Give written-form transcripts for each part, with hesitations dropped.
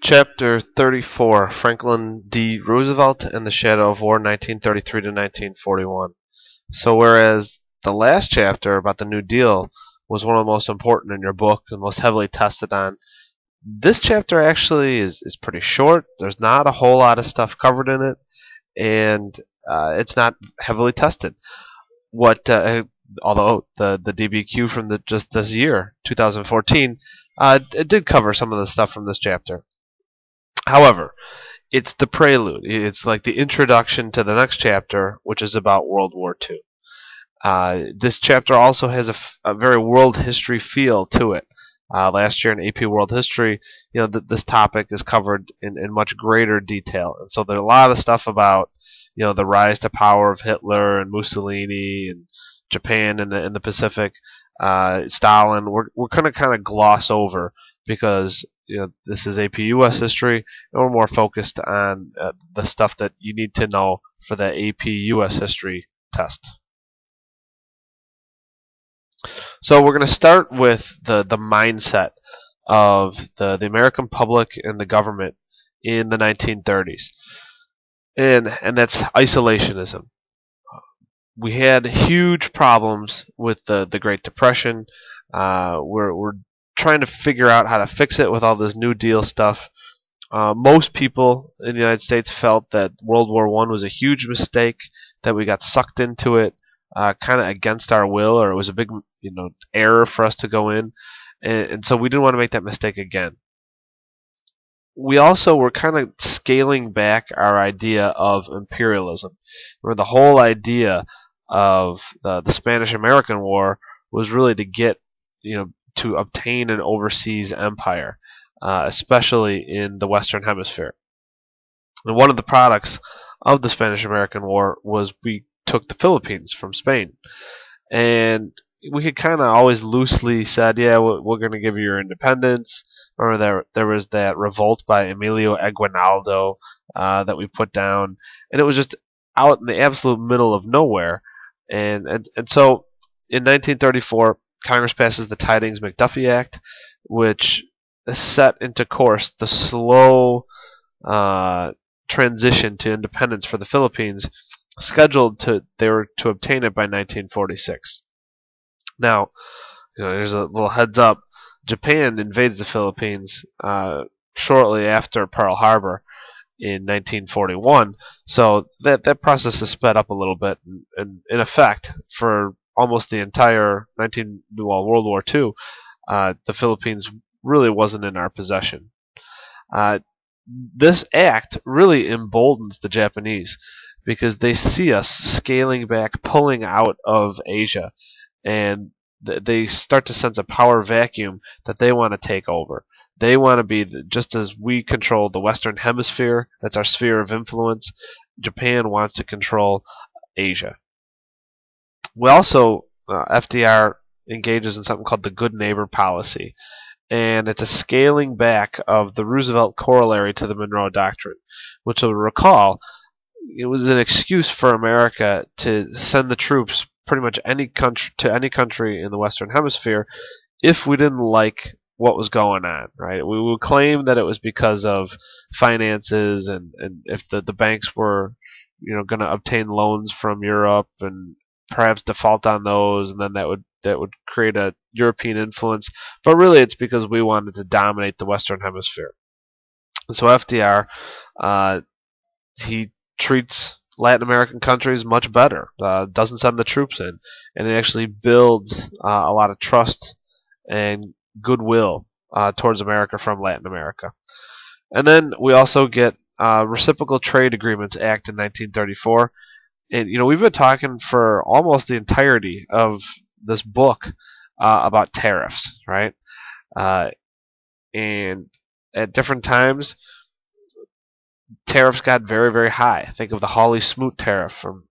Chapter 34, Franklin D. Roosevelt and the Shadow of War, 1933 to 1941. So whereas the last chapter about the New Deal was one of the most important in your book and most heavily tested on, this chapter actually is pretty short. There's not a whole lot of stuff covered in it, and it's not heavily tested. Although the DBQ from just this year, 2014, it did cover some of the stuff from this chapter. However, it's the prelude. It's like the introduction to the next chapter, which is about World War II. This chapter also has a very world history feel to it. Last year in AP World History, this topic is covered in much greater detail, and so there's a lot of stuff about the rise to power of Hitler and Mussolini and Japan in the Pacific, Stalin. We're going to kind of gloss over because this is AP US history, and we're more focused on the stuff that you need to know for the AP US history test. So we're going to start with the mindset of the American public and the government in the 1930s, and that's isolationism. We had huge problems with the Great Depression. We're trying to figure out how to fix it with all this New Deal stuff. Most people in the United States felt that World War I was a huge mistake, that we got sucked into it kind of against our will, or it was a big error for us to go in, and so we didn't want to make that mistake again. We also were kind of scaling back our idea of imperialism, where the whole idea of the Spanish-American War was really to get to obtain an overseas empire, especially in the Western Hemisphere. And one of the products of the Spanish-American War was we took the Philippines from Spain. And we had kind of always loosely said, yeah, we're going to give you your independence. Or there was that revolt by Emilio Aguinaldo that we put down. And it was just out in the absolute middle of nowhere. And so in 1934, Congress passes the Tydings-McDuffie Act, which set into course the slow transition to independence for the Philippines, they were to obtain it by 1946. Now, there's a little heads up. Japan invades the Philippines shortly after Pearl Harbor in 1941, so that process is sped up a little bit. And in effect, for almost the entire World War II, the Philippines really wasn't in our possession. This act really emboldens the Japanese because they see us scaling back, pulling out of Asia, and they start to sense a power vacuum that they want to take over. They want to be, just as we control the Western Hemisphere, that's our sphere of influence, Japan wants to control Asia. We also, FDR engages in something called the good neighbor policy, and it's a scaling back of the Roosevelt corollary to the Monroe Doctrine, which you'll recall, it was an excuse for America to send the troops pretty much to any country in the Western Hemisphere if we didn't like what was going on, right? We would claim that it was because of finances and if the banks were going to obtain loans from Europe and perhaps default on those, and then that would create a European influence. But really it's because we wanted to dominate the Western Hemisphere. And so FDR, he treats Latin American countries much better, doesn't send the troops in, and it actually builds a lot of trust and goodwill towards America from Latin America. And then we also get Reciprocal Trade Agreements Act in 1934. And we've been talking for almost the entirety of this book about tariffs, right? And at different times, tariffs got very, very high. Think of the Hawley Smoot tariff from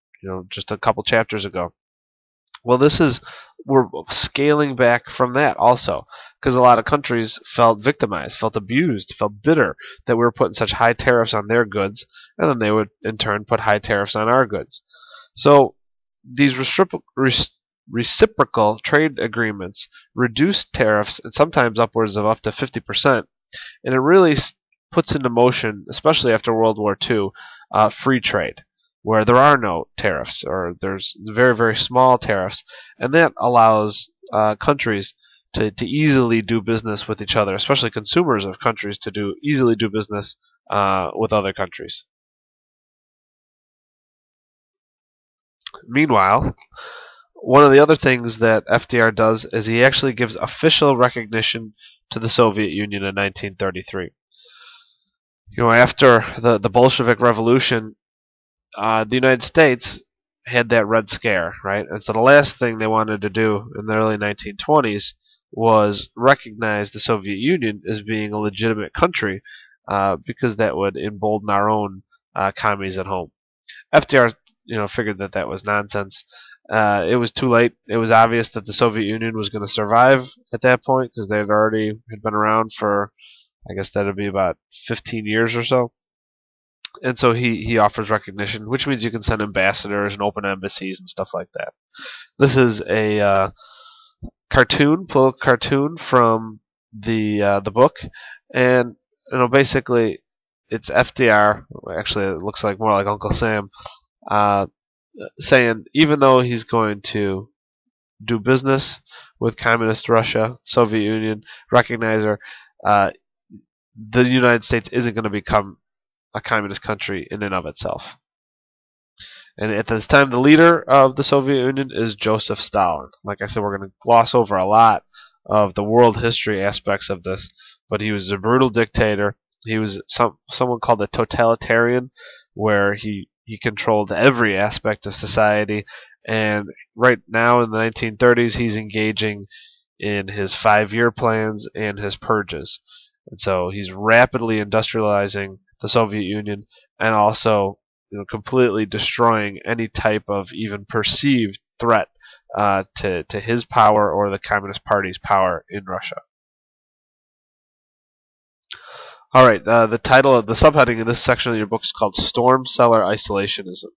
just a couple chapters ago. Well, we're scaling back from that also, because a lot of countries felt victimized, felt abused, felt bitter that we were putting such high tariffs on their goods, and then they would in turn put high tariffs on our goods. So these reciprocal trade agreements reduce tariffs, and sometimes upwards of up to 50%, and it really puts into motion, especially after World War II, free trade, where there are no tariffs, or there's very, very small tariffs, and that allows countries to easily do business with each other, especially consumers of countries to easily do business with other countries. Meanwhile, one of the other things that FDR does is he actually gives official recognition to the Soviet Union in 1933. After the Bolshevik Revolution, the United States had that Red Scare, right? And so the last thing they wanted to do in the early 1920s was recognize the Soviet Union as being a legitimate country, because that would embolden our own commies at home. FDR, figured that was nonsense. It was too late. It was obvious that the Soviet Union was going to survive at that point because they had been around for, I guess that would be about 15 years or so. And so he offers recognition, which means you can send ambassadors and open embassies and stuff like that. This is a political cartoon from the book, and basically it's FDR. Actually, it looks like more like Uncle Sam, saying even though he's going to do business with communist Russia, Soviet Union, recognize her, the United States isn't going to become a communist country in and of itself. And at this time, the leader of the Soviet Union is Joseph Stalin. Like I said, we're going to gloss over a lot of the world history aspects of this, but he was a brutal dictator. He was someone called a totalitarian, where he controlled every aspect of society. And right now in the 1930s, he's engaging in his 5-year plans and his purges. And so he's rapidly industrializing the Soviet Union, and also completely destroying any type of even perceived threat to his power or the Communist Party's power in Russia. All right, the title of the subheading in this section of your book is called Storm, Cellar, Isolationism.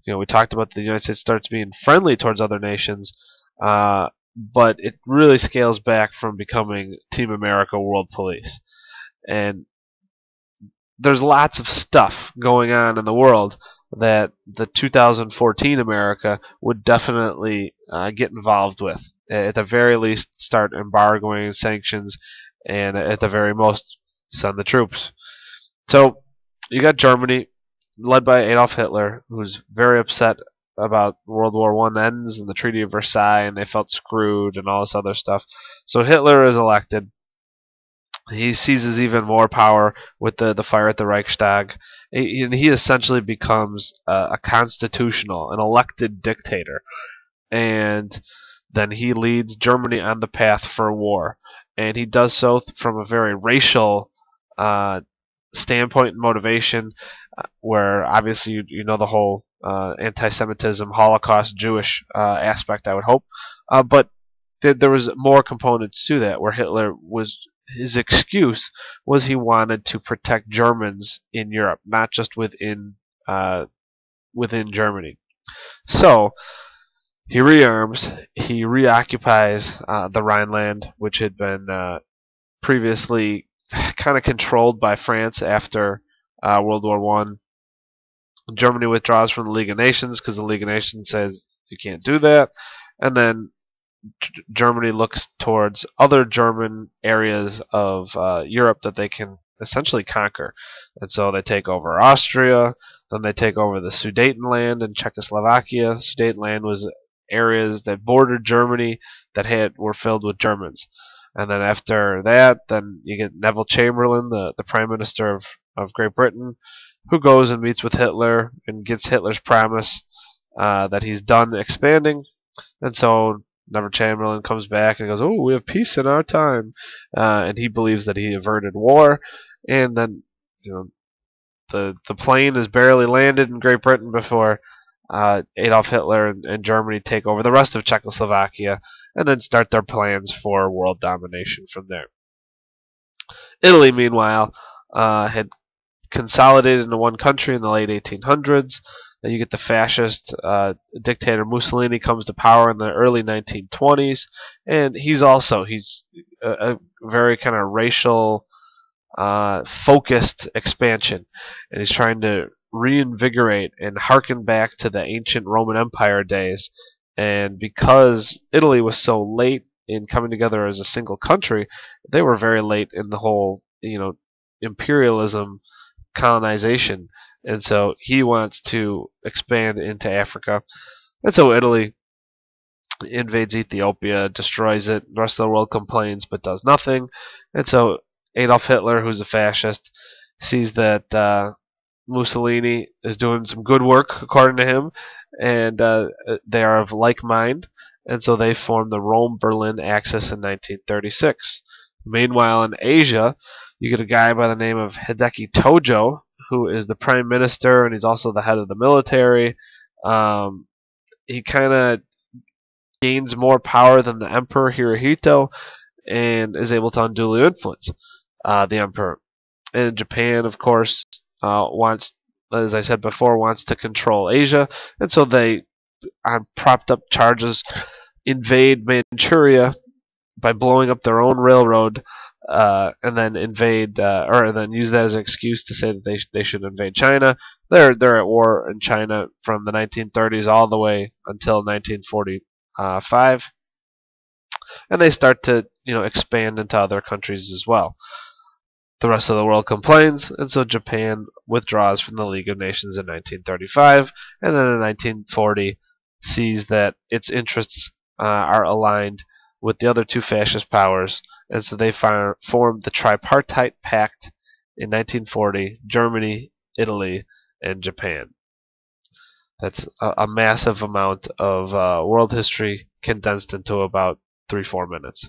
We talked about the United States starts being friendly towards other nations, but it really scales back from becoming Team America World Police. And there's lots of stuff going on in the world that the 2014 America would definitely get involved with. At the very least, start embargoing sanctions, and at the very most, send the troops. So you got Germany, led by Adolf Hitler, who's very upset about World War I ends and the Treaty of Versailles, and they felt screwed and all this other stuff. So Hitler is elected. He seizes even more power with the fire at the Reichstag. He essentially becomes a constitutional, an elected dictator. And then he leads Germany on the path for war. And he does so from a very racial standpoint and motivation, where obviously the whole anti-Semitism, Holocaust, Jewish aspect, I would hope. But there was more components to that, where his excuse was he wanted to protect Germans in Europe, not just within Germany. So he rearms, he reoccupies the Rhineland, which had been previously kind of controlled by France after World War I. Germany withdraws from the League of Nations because the League of Nations says you can't do that, and then Germany looks towards other German areas of Europe that they can essentially conquer. And so they take over Austria, then they take over the Sudetenland in Czechoslovakia. Sudetenland was areas that bordered Germany that were filled with Germans. And then after that, then you get Neville Chamberlain, the Prime Minister of Great Britain, who goes and meets with Hitler and gets Hitler's promise that he's done expanding. And so Neville Chamberlain comes back and goes, "Oh, we have peace in our time," and he believes that he averted war. And then, the plane is barely landed in Great Britain before Adolf Hitler and Germany take over the rest of Czechoslovakia, and then start their plans for world domination from there. Italy, meanwhile, had consolidated into one country in the late 1800s. Then you get the fascist dictator Mussolini comes to power in the early 1920s, and he's a very kind of racial focused expansion, and he's trying to reinvigorate and harken back to the ancient Roman Empire days. And because Italy was so late in coming together as a single country, they were very late in the whole, imperialism colonization. And so he wants to expand into Africa. And so Italy invades Ethiopia, destroys it. The rest of the world complains but does nothing. And so Adolf Hitler, who's a fascist, sees that Mussolini is doing some good work, according to him, and they are of like mind, and so they form the Rome-Berlin Axis in 1936. Meanwhile, in Asia, you get a guy by the name of Hideki Tojo, who is the prime minister, and he's also the head of the military. He kind of gains more power than the Emperor Hirohito, and is able to unduly influence the Emperor. And Japan, of course, wants, as I said before, wants to control Asia, and so they, on propped up charges, invade Manchuria by blowing up their own railroad, and then invade, or then use that as an excuse to say that they should invade China. They're at war in China from the 1930s all the way until 1945, and they start to expand into other countries as well. The rest of the world complains, and so Japan withdraws from the League of Nations in 1935, and then in 1940 sees that its interests are aligned with the other two fascist powers, and so they form the Tripartite Pact in 1940, Germany, Italy, and Japan. That's a massive amount of world history condensed into about 3-4 minutes.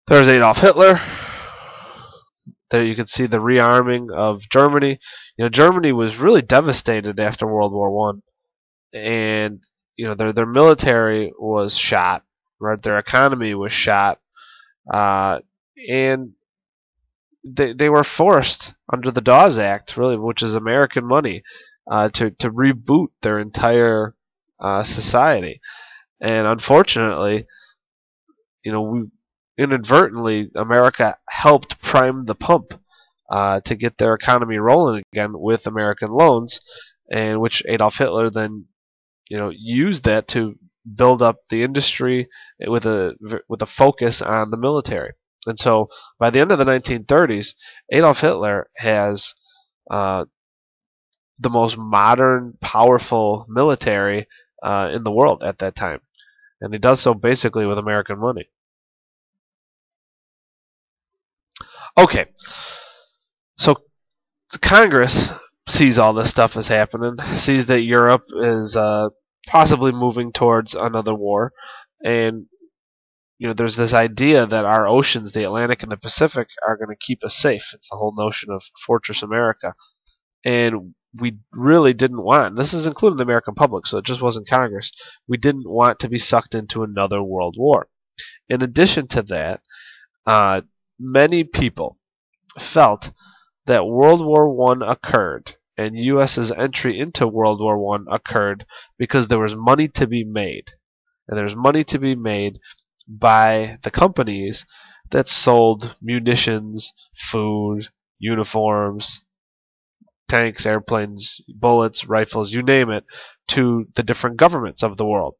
There's Adolf Hitler. There you can see the rearming of Germany. Germany was really devastated after World War One, and their military was shot. Right, their economy was shot, and they were forced under the Dawes Act, really, which is American money, to reboot their entire society. And unfortunately, inadvertently, America helped prime the pump to get their economy rolling again with American loans, and which Adolf Hitler then, used that to build up the industry with a focus on the military. And so, by the end of the 1930s, Adolf Hitler has the most modern, powerful military in the world at that time, and he does so basically with American money. Okay, so Congress sees all this stuff is happening, sees that Europe is possibly moving towards another war, and there's this idea that our oceans, the Atlantic and the Pacific, are going to keep us safe. It's the whole notion of Fortress America, and we really didn't want, and this is including the American public, so it just wasn't Congress, we didn't want to be sucked into another world war. In addition to that, many people felt that World War I occurred and U.S.'s entry into World War I occurred because there was money to be made. And there was money to be made by the companies that sold munitions, food, uniforms, tanks, airplanes, bullets, rifles, you name it, to the different governments of the world.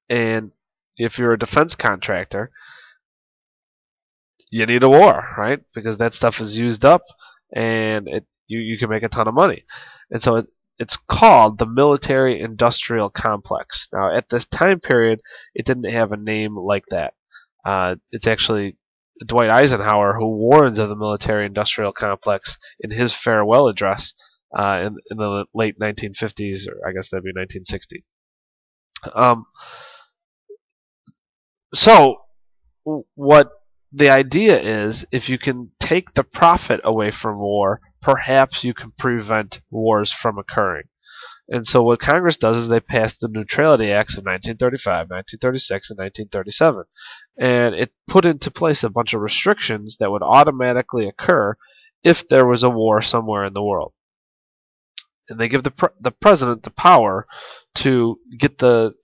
And if you're a defense contractor, you need a war, right? Because that stuff is used up, and you can make a ton of money. And so it's called the military-industrial complex. Now, at this time period, it didn't have a name like that. It's actually Dwight Eisenhower who warns of the military-industrial complex in his farewell address in the late 1950s, or I guess that'd be 1960. So what the idea is, if you can take the profit away from war, perhaps you can prevent wars from occurring. And so what Congress does is they pass the Neutrality Acts of 1935, 1936, and 1937. And it put into place a bunch of restrictions that would automatically occur if there was a war somewhere in the world. and they give the president the power to get the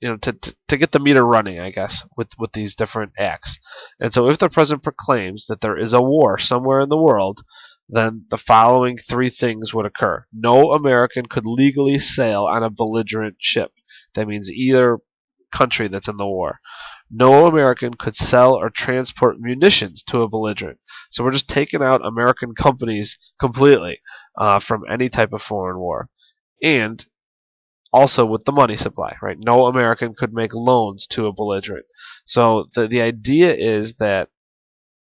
to get the meter running, I guess, with these different acts. And so if the president proclaims that there is a war somewhere in the world, then the following three things would occur. No American could legally sail on a belligerent ship. That means either country that's in the war. No American could sell or transport munitions to a belligerent. So we're just taking out American companies completely from any type of foreign war. And also with the money supply, right? No American could make loans to a belligerent. So the idea is that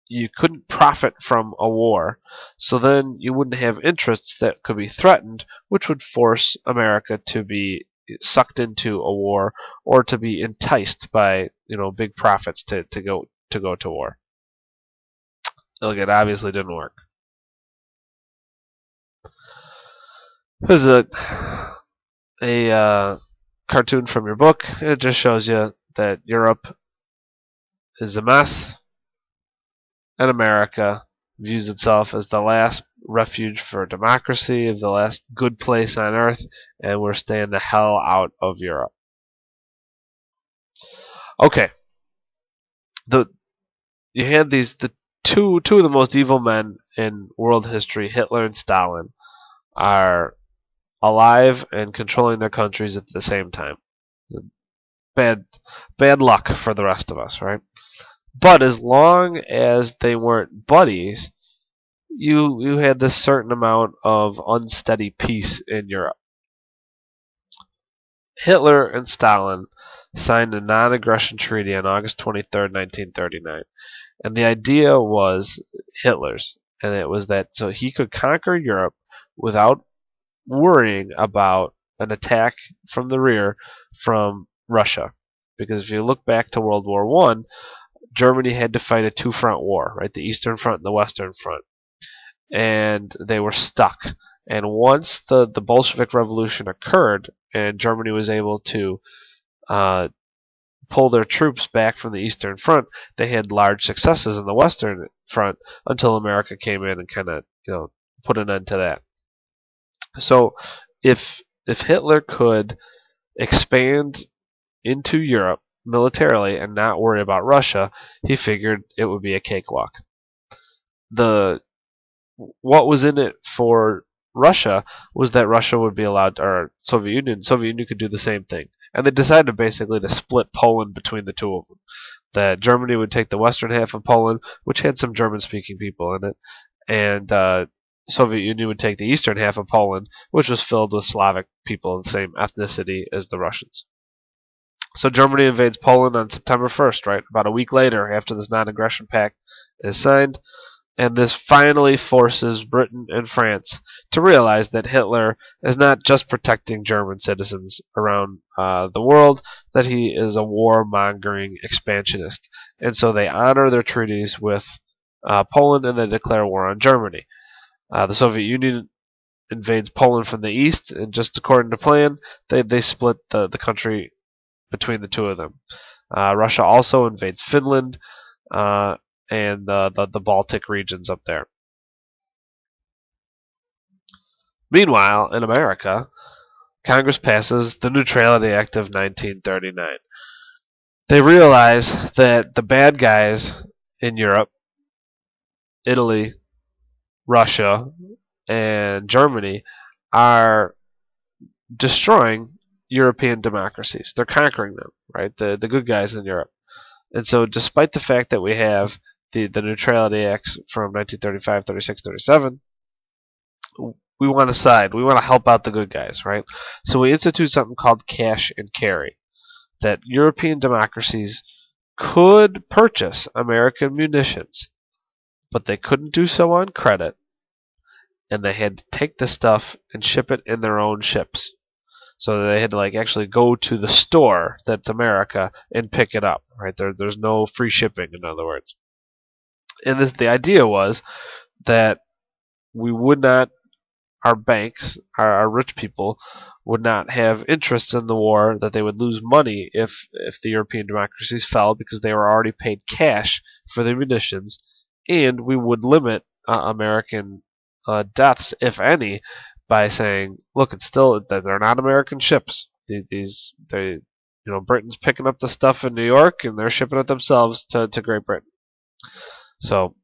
you couldn't profit from a war, so then you wouldn't have interests that could be threatened, which would force America to be sucked into a war or to be enticed by big profits to go to war. Look, it obviously didn't work. This is a cartoon from your book. It just shows you that Europe is a mess, and America views itself as the last refuge for democracy, of the last good place on earth, and we're staying the hell out of Europe. Okay. You had the two of the most evil men in world history, Hitler and Stalin, are alive and controlling their countries at the same time. Bad luck for the rest of us, right? But as long as they weren't buddies, you had this certain amount of unsteady peace in Europe. Hitler and Stalin signed a non-aggression treaty on August 23rd, 1939. And the idea was Hitler's, and it was that so he could conquer Europe without worrying about an attack from the rear from Russia. Because if you look back to World War I, Germany had to fight a two-front war, right? The Eastern Front and the Western Front. And they were stuck. And once the Bolshevik Revolution occurred and Germany was able to pull their troops back from the Eastern Front, they had large successes in the Western Front until America came in and kind of put an end to that. So if Hitler could expand into Europe militarily and not worry about Russia, he figured it would be a cakewalk. What was in it for Russia was that Russia would be allowed, or Soviet Union could do the same thing. And they decided basically to split Poland between the two of them. That Germany would take the western half of Poland, which had some German-speaking people in it, and Soviet Union would take the eastern half of Poland, which was filled with Slavic people of the same ethnicity as the Russians. So Germany invades Poland on September 1st, right? About a week later, after this non-aggression pact is signed. And this finally forces Britain and France to realize that Hitler is not just protecting German citizens around the world, that he is a warmongering expansionist. And so they honor their treaties with Poland and they declare war on Germany. The Soviet Union invades Poland from the east, and just according to plan, they split the country between the two of them. Russia also invades Finland and the Baltic regions up there. Meanwhile, in America, Congress passes the Neutrality Act of 1939. They realize that the bad guys in Europe, Italy, Russia, and Germany, are destroying European democracies. They're conquering them, right? The good guys in Europe. And so despite the fact that we have the Neutrality Acts from 1935, 36, 37, we want to side. We want to help out the good guys, right? So we institute something called cash and carry, that European democracies could purchase American munitions, but they couldn't do so on credit, and they had to take the stuff and ship it in their own ships. So they had to actually go to the store that's America and pick it up, right? There's no free shipping, in other words. And the idea was that we would not, our banks, our rich people, would not have interest in the war, that they would lose money if the European democracies fell because they were already paid cash for their munitions, and we would limit American deaths, if any, by saying, look, it's still that they're not American ships. Britain's picking up the stuff in New York and they're shipping it themselves to Great Britain. So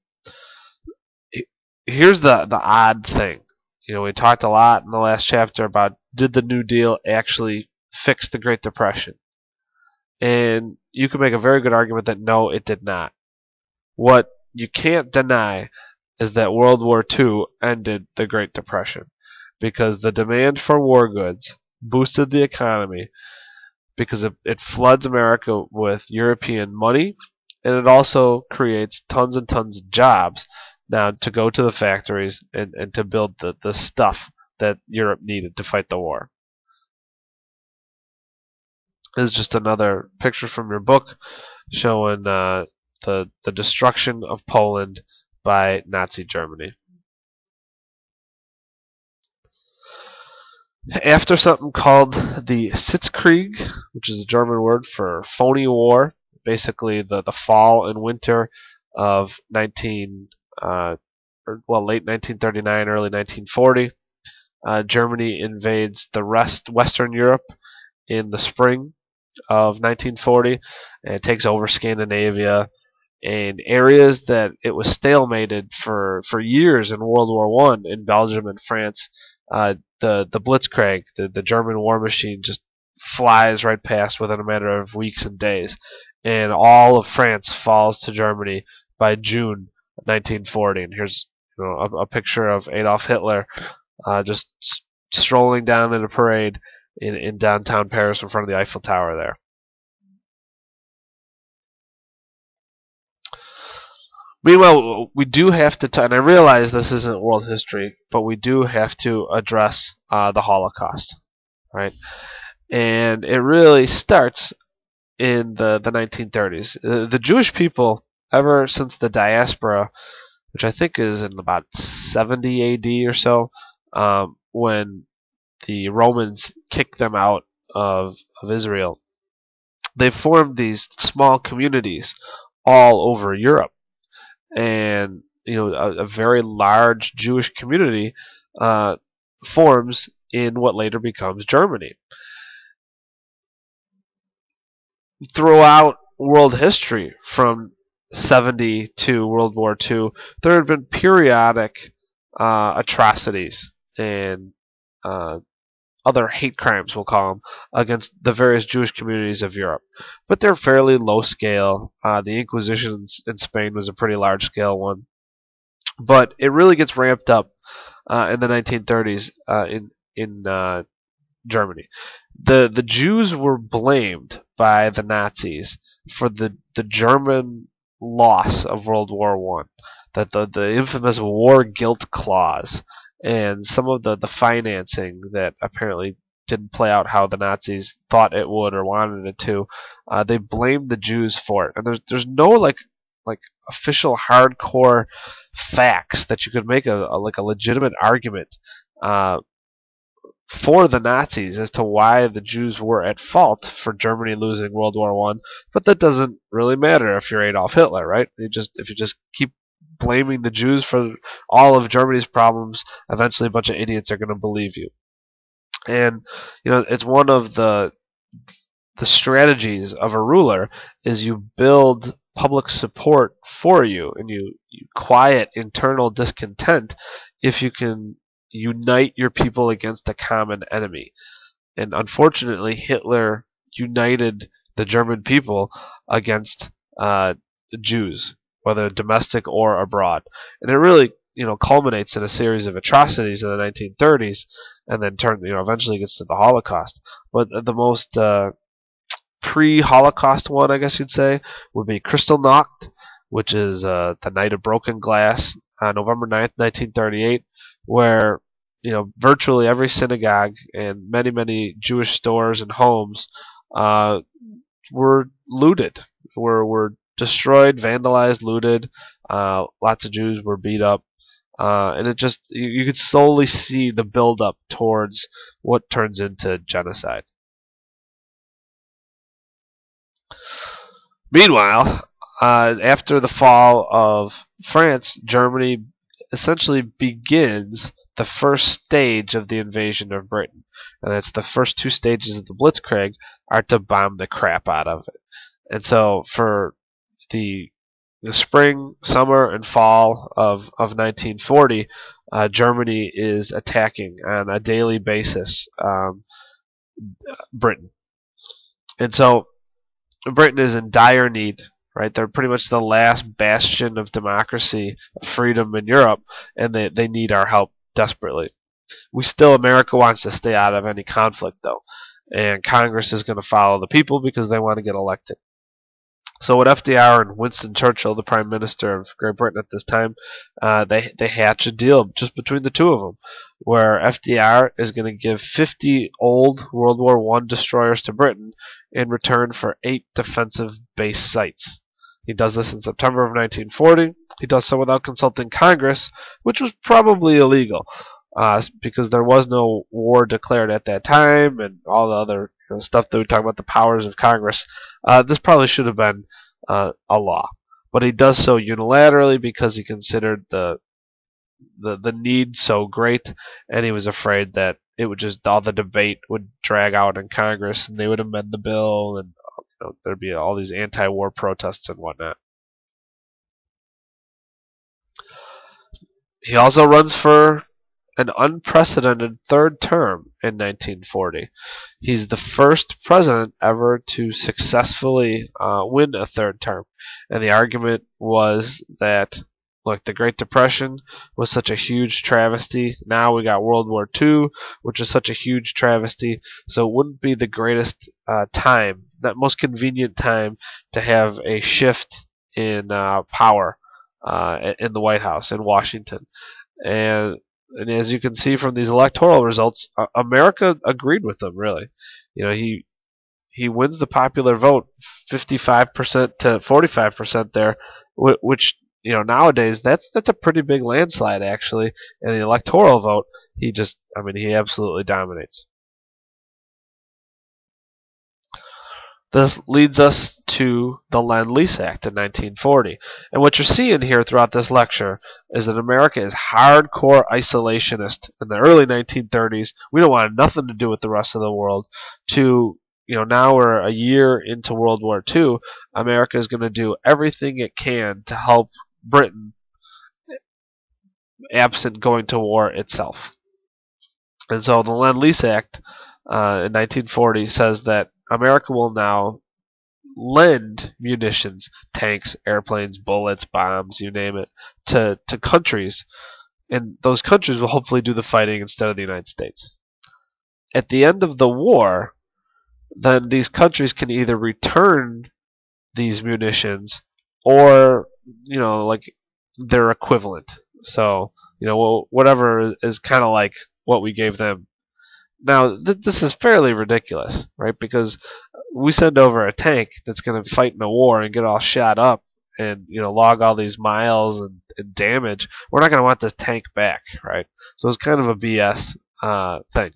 here's the odd thing. We talked a lot in the last chapter about, did the New Deal actually fix the Great Depression? And you can make a very good argument that no, it did not. What you can't deny is that World War II ended the Great Depression, because the demand for war goods boosted the economy, because it floods America with European money, and it also creates tons and tons of jobs now to go to the factories and to build the stuff that Europe needed to fight the war. This is just another picture from your book showing the destruction of Poland by Nazi Germany. After something called the Blitzkrieg, which is a German word for phony war, basically the fall and winter of late 1939, early 1940, Germany invades the Western Europe in the spring of 1940 and takes over Scandinavia and areas that it was stalemated for years in World War I in Belgium and France. The Blitzkrieg, the German war machine, just flies right past within a matter of weeks and days, and all of France falls to Germany by June 1940. And here's a picture of Adolf Hitler just strolling down in a parade in downtown Paris in front of the Eiffel Tower there. Meanwhile, we do have to, and I realize this isn't world history, but we do have to address the Holocaust, right? And it really starts in the 1930s. The Jewish people, ever since the diaspora, which I think is in about 70 AD or so, when the Romans kicked them out of Israel, they formed these small communities all over Europe. And a very large Jewish community forms in what later becomes Germany. Throughout world history, from 70 to World War II, there had been periodic atrocities and other hate crimes, we'll call them, against the various Jewish communities of Europe. But they're fairly low scale. The Inquisition in Spain was a pretty large scale one. But it really gets ramped up in the 1930s in Germany. The Jews were blamed by the Nazis for the German loss of World War I. That the infamous war guilt clause and some of the financing that apparently didn't play out how the Nazis thought it would or wanted it to, they blamed the Jews for it. And there's no like official hardcore facts that you could make a legitimate argument for the Nazis as to why the Jews were at fault for Germany losing World War I. But that doesn't really matter if you're Adolf Hitler, right? If you just keep blaming the Jews for all of Germany's problems, eventually a bunch of idiots are going to believe you. And it's one of the strategies of a ruler is you build public support for you, and you quiet internal discontent if you can unite your people against a common enemy. And unfortunately, Hitler united the German people against Jews, whether domestic or abroad. And it really culminates in a series of atrocities in the 1930s, and then eventually gets to the Holocaust. But the most pre-Holocaust one, I guess you'd say, would be Kristallnacht, which is the Night of Broken Glass on November 9th, 1938, where virtually every synagogue and many Jewish stores and homes were looted, were destroyed, vandalized, looted. Lots of Jews were beat up, and it just you could slowly see the build-up towards what turns into genocide. Meanwhile, after the fall of France, Germany essentially begins the first stage of the invasion of Britain. And that's the first two stages of the Blitzkrieg are to bomb the crap out of it. And so for the spring, summer, and fall of 1940, Germany is attacking on a daily basis Britain. And so Britain is in dire need, right? They're pretty much the last bastion of democracy, of freedom in Europe, and they need our help desperately. America wants to stay out of any conflict, though, and Congress is going to follow the people because they want to get elected. So what FDR and Winston Churchill, the Prime Minister of Great Britain at this time, they hatch a deal just between the two of them, where FDR is going to give 50 old World War I destroyers to Britain in return for 8 defensive base sites. He does this in September of 1940. He does so without consulting Congress, which was probably illegal, because there was no war declared at that time, and all the other stuff that we talk about, the powers of Congress. This probably should have been a law, but he does so unilaterally because he considered the need so great, and he was afraid that it would just all the debate would drag out in Congress, and they would amend the bill, and there'd be all these anti-war protests and whatnot. He also runs for an unprecedented third term in 1940. He's the first president ever to successfully win a third term. And the argument was that, look, the Great Depression was such a huge travesty. Now we got World War II, which is such a huge travesty. So it wouldn't be the greatest time, that most convenient time, to have a shift in power in the White House in Washington. And as you can see from these electoral results, America agreed with him, really. He wins the popular vote 55% to 45% there, which nowadays that's a pretty big landslide, actually. And the electoral vote, he absolutely dominates. This leads us to the Land Lease Act in 1940. And what you're seeing here throughout this lecture is that America is hardcore isolationist in the early 1930s. We don't want nothing to do with the rest of the world. Now we're a year into World War II. America is going to do everything it can to help Britain, absent going to war itself. And so the Land Lease Act in 1940 says that America will now lend munitions, tanks, airplanes, bullets, bombs, you name it, to countries, and those countries will hopefully do the fighting instead of the United States. At the end of the war, then these countries can either return these munitions or, like their equivalent. So, whatever is kind of like what we gave them. Now, this is fairly ridiculous, right? Because we send over a tank that's going to fight in a war and get all shot up and log all these miles and damage. We're not going to want this tank back, right? So it's kind of a BS thing.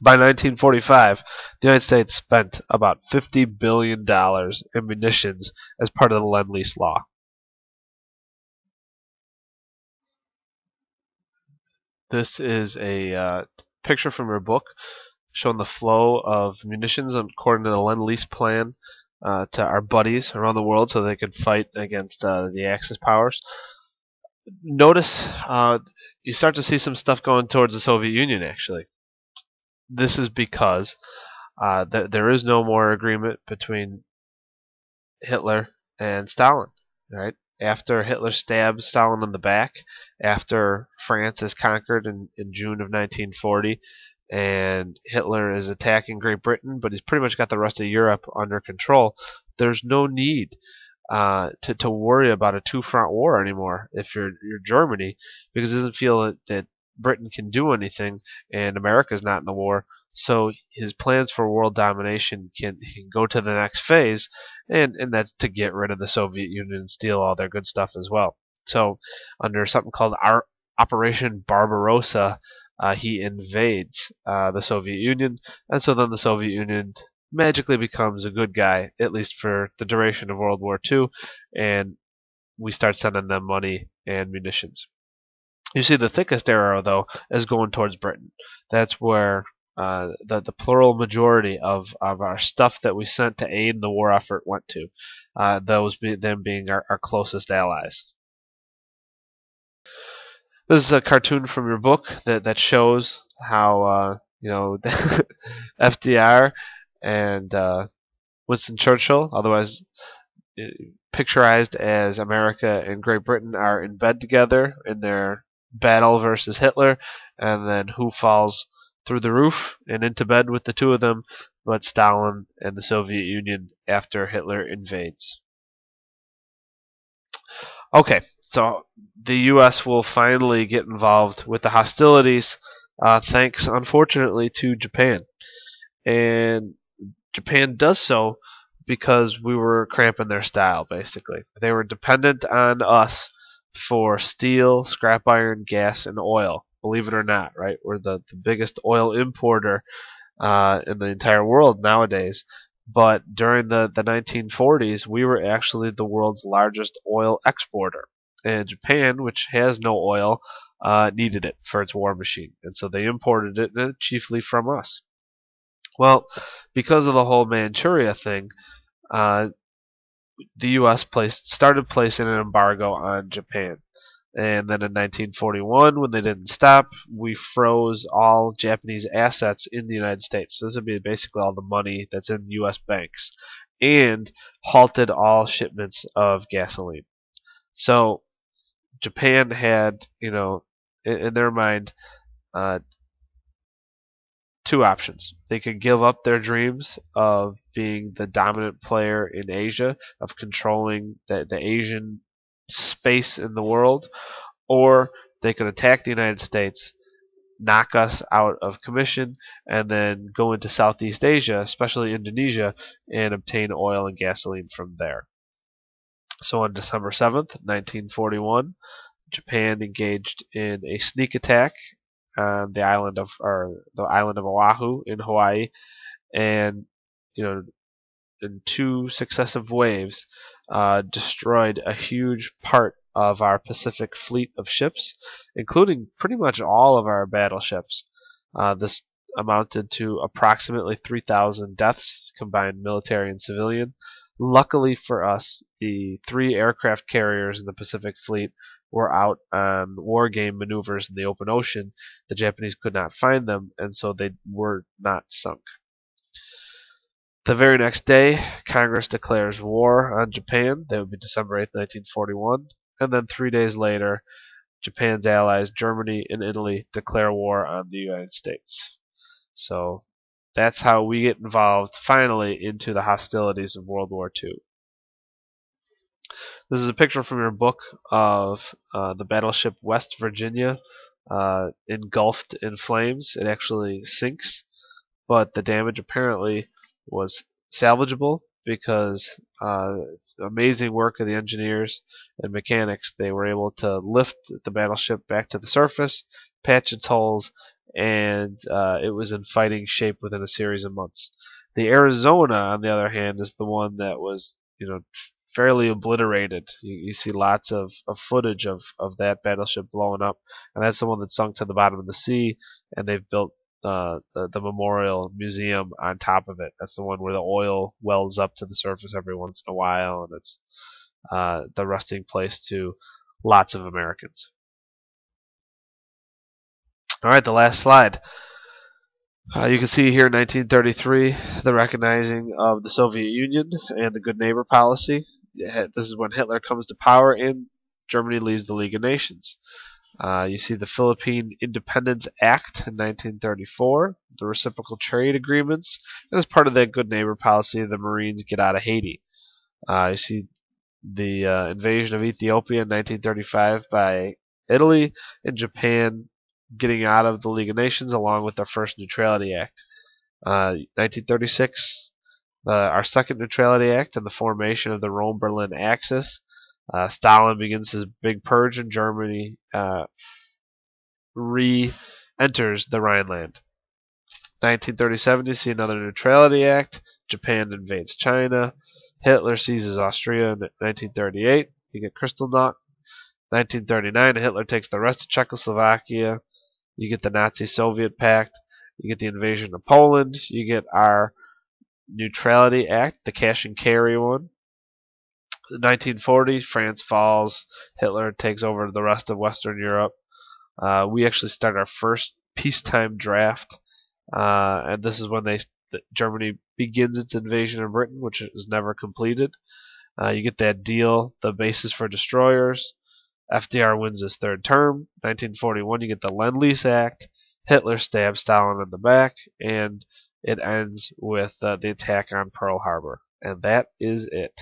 By 1945, the United States spent about $50 billion in munitions as part of the Lend-Lease law. This is a picture from her book showing the flow of munitions according to the Lend-Lease plan to our buddies around the world so they could fight against the Axis powers. Notice you start to see some stuff going towards the Soviet Union, actually. This is because there is no more agreement between Hitler and Stalin, right? After Hitler stabs Stalin in the back, after France is conquered in June of 1940, and Hitler is attacking Great Britain, but he's pretty much got the rest of Europe under control, there's no need to worry about a two-front war anymore if you're Germany, because it doesn't feel that Britain can do anything, and America's not in the war. So his plans for world domination can go to the next phase, and that's to get rid of the Soviet Union and steal all their good stuff as well. So under something called Operation Barbarossa, he invades the Soviet Union, and so then the Soviet Union magically becomes a good guy, at least for the duration of World War II, and we start sending them money and munitions. You see the thickest arrow, though, is going towards Britain. That's where the plural majority of our stuff that we sent to aid the war effort went to. Them being our closest allies. This is a cartoon from your book that shows how FDR and Winston Churchill, otherwise uh, picturized as America and Great Britain, are in bed together in their battle versus Hitler, and then who falls through the roof and into bed with the two of them, but Stalin and the Soviet Union after Hitler invades. Okay, so the U.S. will finally get involved with the hostilities, thanks, unfortunately, to Japan. And Japan does so because we were cramping their style, basically. They were dependent on us for steel, scrap iron, gas, and oil. Believe it or not, right? We're the biggest oil importer in the entire world nowadays. But during the 1940s, we were actually the world's largest oil exporter. And Japan, which has no oil, needed it for its war machine. And so they imported it, chiefly from us. Well, because of the whole Manchuria thing, uh, the U.S. started placing an embargo on Japan. And then in 1941, when they didn't stop, we froze all Japanese assets in the United States. So this would be basically all the money that's in U.S. banks, and halted all shipments of gasoline. So Japan had, in their mind, uh, two options. They could give up their dreams of being the dominant player in Asia, of controlling the Asian space in the world, or they could attack the United States, knock us out of commission, and then go into Southeast Asia, especially Indonesia, and obtain oil and gasoline from there. So on December 7th, 1941, Japan engaged in a sneak attack on the island of Oahu in Hawaii, and you know in two successive waves, destroyed a huge part of our Pacific fleet of ships, including pretty much all of our battleships. This amounted to approximately 3,000 deaths, combined military and civilian. Luckily for us, the three aircraft carriers in the Pacific Fleet were out on war game maneuvers in the open ocean. The Japanese could not find them, and so they were not sunk. The very next day, Congress declares war on Japan. That would be December 8th, 1941. And then 3 days later, Japan's allies, Germany and Italy, declare war on the United States. So that's how we get involved finally into the hostilities of World War II. This is a picture from your book of the battleship West Virginia, engulfed in flames. It actually sinks, but the damage apparently was salvageable because amazing work of the engineers and mechanics. They were able to lift the battleship back to the surface, patch its holes, and it was in fighting shape within a series of months. The Arizona, on the other hand, is the one that was, fairly obliterated. You see lots of footage of that battleship blowing up, and that's the one that sunk to the bottom of the sea, and they've built the memorial museum on top of it. That's the one where the oil wells up to the surface every once in a while, and it's the resting place to lots of Americans. All right, the last slide. You can see here in 1933 the recognizing of the Soviet Union and the good neighbor policy. This is when Hitler comes to power and Germany leaves the League of Nations. You see the Philippine Independence Act in 1934, the reciprocal trade agreements, and as part of that good neighbor policy, the Marines get out of Haiti. You see the invasion of Ethiopia in 1935 by Italy, and Japan getting out of the League of Nations along with their first Neutrality Act. 1936, our second Neutrality Act and the formation of the Rome-Berlin Axis. Stalin begins his big purge in Germany, re-enters the Rhineland. 1937, you see another Neutrality Act. Japan invades China. Hitler seizes Austria in 1938. You get Kristallnacht. 1939, Hitler takes the rest of Czechoslovakia. You get the Nazi-Soviet Pact. You get the invasion of Poland. You get our Neutrality Act, the cash and carry one. The 1940s, France falls. Hitler takes over the rest of Western Europe. We actually start our first peacetime draft, and this is when Germany begins its invasion of Britain, which is never completed. You get that deal, the basis for destroyers. FDR wins his third term. 1941, you get the Land Lease Act. Hitler stabs Stalin in the back, and it ends with the attack on Pearl Harbor. And that is it.